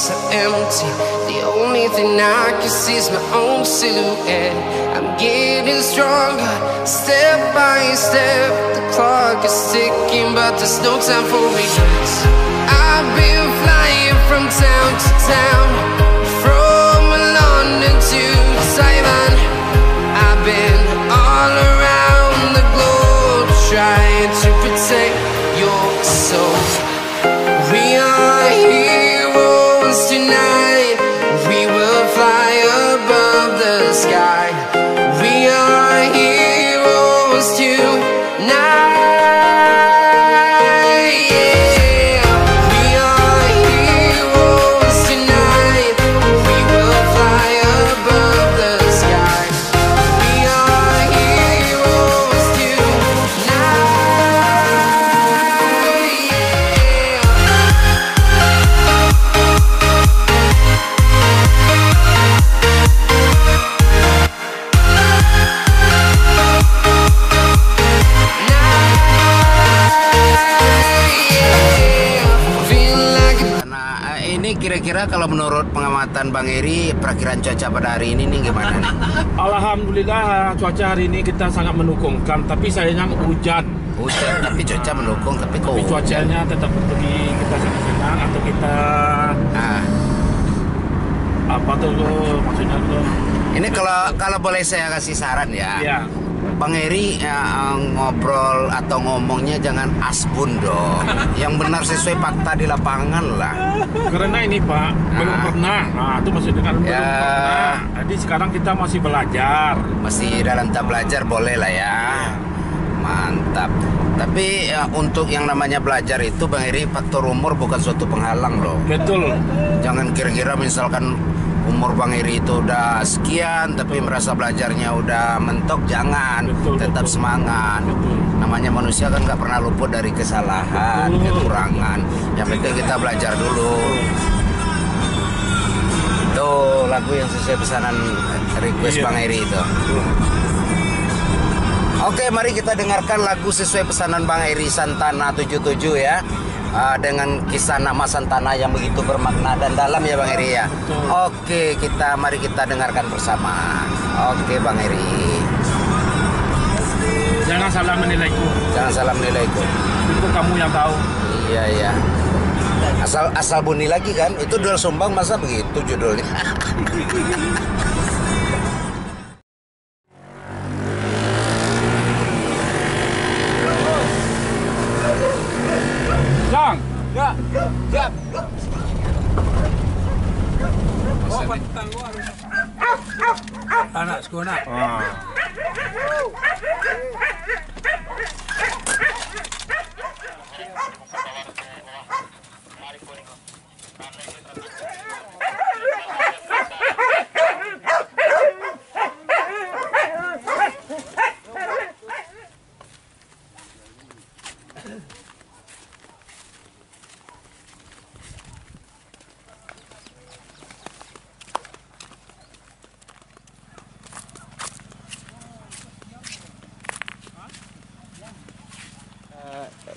so empty. The only thing I can see is my own silhouette. I'm getting stronger, step by step. The clock is ticking, but there's no time for regrets. I've been flying from town to town, from London to Taiwan. I've been all around the globe, trying to protect your soul. We are heroes tonight. We will fly above the sky. We are heroes tonight. Yeah. We are heroes tonight. We will fly above the sky. We are heroes tonight. Nah, ini kira-kira kalau menurut pengamatan Bang Eri, perakiran cuaca pada hari ini nih gimana nih? Alhamdulillah cuaca hari ini kita sangat mendukungkan, tapi sayangnya hujan. Hujan, tapi cuaca mendukung, tapi kok Tapi cuacanya tetap pergi kita senang-senang atau kita Nah, apa tuh maksudnya tuh? ini kalau boleh saya kasih saran ya. Ya, Bang Eri ngobrol atau ngomongnya jangan asbun dong. Yang benar sesuai fakta di lapangan lah. karena ini Pak belum pernah. Nah itu maksudnya kan belum Ya. pernah. Jadi sekarang kita masih belajar. Masih dalam tahap belajar boleh lah ya. Mantap. Tapi untuk yang namanya belajar itu Bang Eri, faktor umur bukan suatu penghalang loh. Betul. Jangan kira-kira misalkan umur Bang Eri itu udah sekian tapi merasa belajarnya udah mentok, jangan. Betul, Tetap betul. semangat. Betul. Namanya manusia kan nggak pernah luput dari kesalahan, Betul. kekurangan. Yang penting kita belajar dulu. Tuh lagu yang sesuai pesanan request Iya. Bang Eri itu. Oke, mari kita dengarkan lagu sesuai pesanan Bang Eri, Santana 77 ya. Dengan kisah nama Santana yang begitu bermakna dan dalam ya Bang Eri ya. Betul. Oke, mari kita dengarkan bersama. Oke Bang Eri, Jangan salah menilaiku. jangan salah menilaiku. Itu kamu yang tahu. Iya ya. Asal bunyi lagi kan? Itu Duel Sumbang masa begitu judulnya. Jang. Ya. Siap. Oh, petang gua harus. Anak sekolah.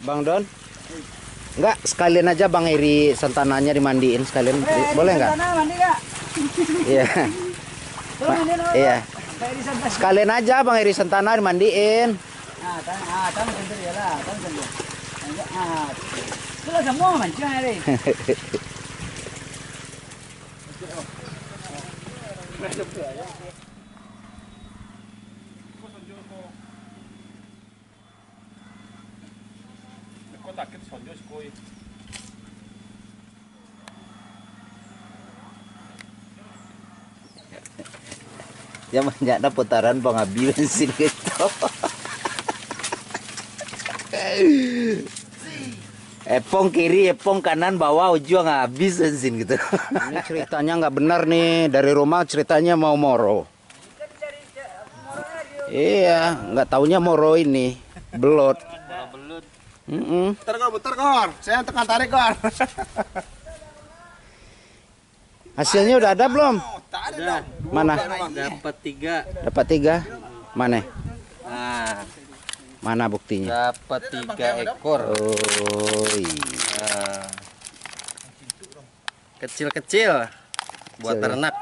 Bang Don, enggak sekalian aja Bang Eri Santananya dimandiin sekalian, boleh nggak? Mandi nggak? Iya, Tolong mandi dong. iya. Kayak di sana. Sekalian aja Bang Eri Santana dimandiin. Tangan sentuh ya lah, tangan sentuh. Itu lah semua mancing hari. Zaman ada putaran pengabi bensin gitu. Epong kiri, epong kanan, bawah, ujung habis bensin gitu. Ini ceritanya nggak benar nih, dari rumah ceritanya mau Moro. Iya, nggak taunya Moro ini belot. Putar kor, saya tekan tarik kor. Hasilnya udah ada belum? Udah. Mana? Dapat 3. Dapat 3. Mana? Nah, Mana buktinya? dapat 3 ekor. Oh iya. Kecil-kecil buat Kecil, ya. ternak.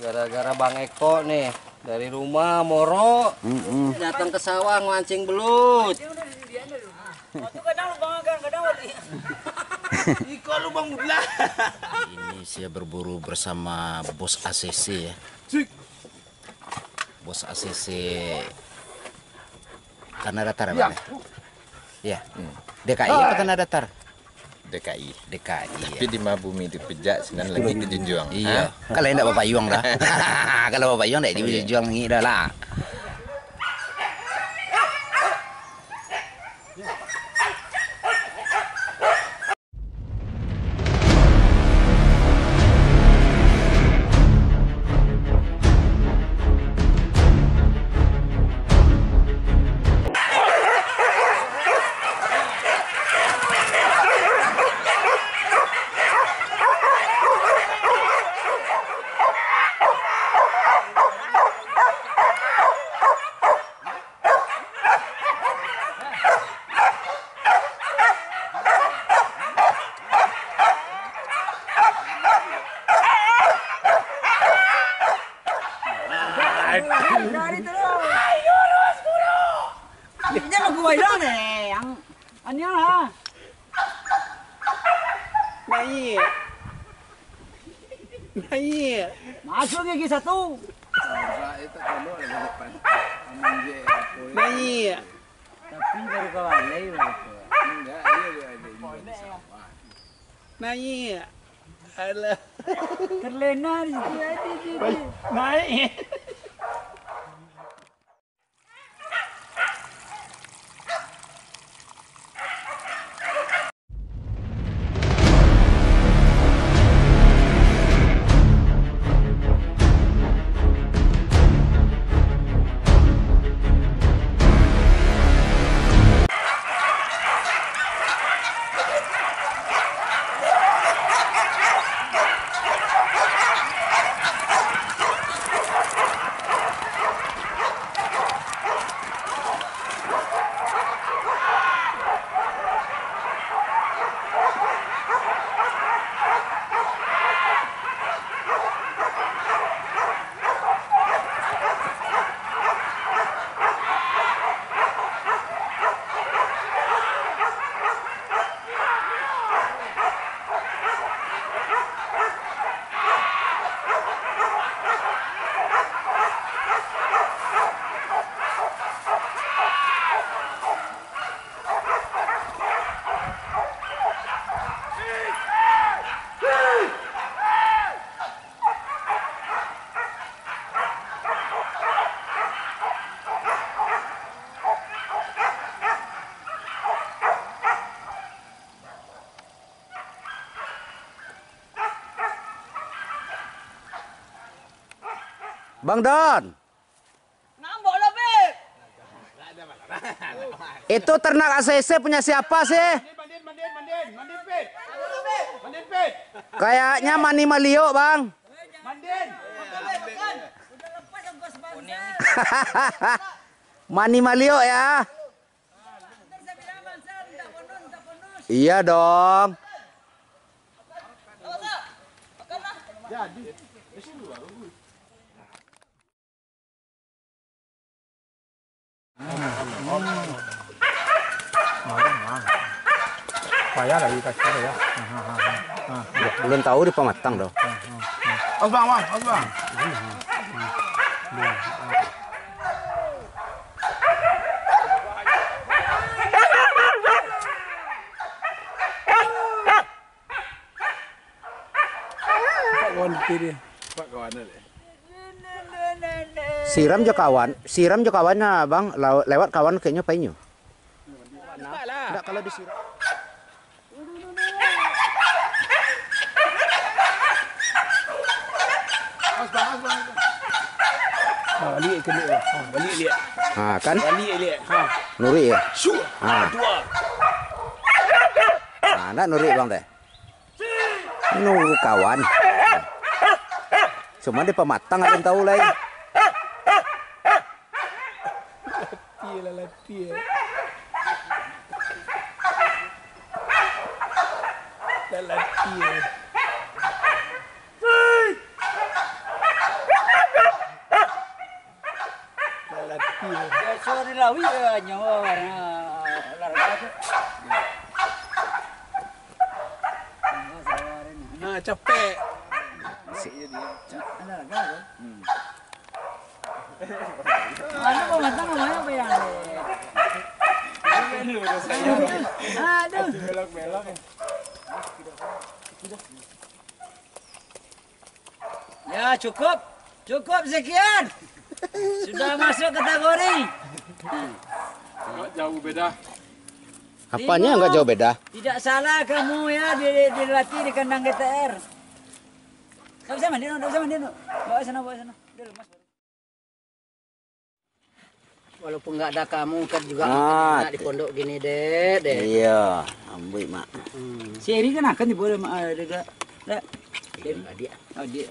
Gara-gara Bang Eko nih dari rumah Moro datang ke sawah mancing belut. Ini saya berburu bersama bos ACC ya. Bos ACC Tanah Datar ya, Bang? Ya. DKI apa Tanah Datar? DKI. DKI. Tapi di Mabumi dipejak senan lagi ke Junjuang. Iya. Kalau enggak Bapak Yuang dah. Kalau Bapak Yuang enggak dijual lagi dah lah. Dari terus. Ayo terus guru. Jangan gue dong nih, yang aneh lah. Naik. Masuk gigi satu. Naik. Tapi baru kawan lagi. Naik. Alah. Terlena di situ. Naik. Bang Don. Nambok lah, Beb. Itu ternak ACC punya siapa sih? Mandin, Pit. Kayaknya Mani Malio, Bang. Mandin. Mani Malio ya. Iya dong. Belum tahu di pematang dong. Bang. Siram jo kawannya Bang, lewat kawan kayaknya penyu. Enggak kalau disiram. Balik ke dia. Balik dia. Kan? Balik dia. Nuri ya? Syuk. Dua. Enggak nuri Bang teh. Nunggu kawan. Cuma di pematang ada yang tahu lah ya. Lalati. Lalati. Sorry lawi nyawa warna larga. Nah, capek. Ano ko matang mo ba yan? Aduh. Belok-belok. Ya cukup. Cukup sekian. Sudah masuk kategori. Jauh beda. Apanya nggak jauh beda? Tidak salah kamu ya dilatih di kandang GTR. Enggak bisa mandi, enggak bisa mandi. Bawa sana, bawa sana. Dulu, Mas. Walaupun nggak ada kamu kan juga enak di pondok gini, Dek. Iya, ambil mak. Si Eri kan akan diboleh mak ada. Dek. Dia. Oh, dia.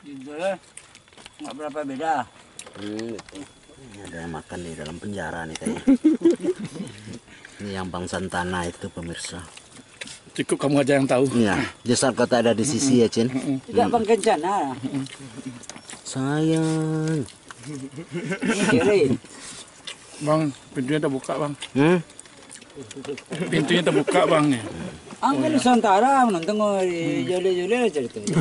Gitu lah. Nggak berapa beda. Ini ada yang makan di dalam penjara nih kayaknya. Ini yang Bang Santana itu pemirsa. Cukup kamu aja yang tahu. Iya, jasad kota ada di sisi ya, Cin. Tidak Bang Kencana. Sayang. Kiri. Bang, pintunya terbuka, Bang. Pintunya terbuka, Bang. Ang Nusantara menonton jole-jole ceritanya.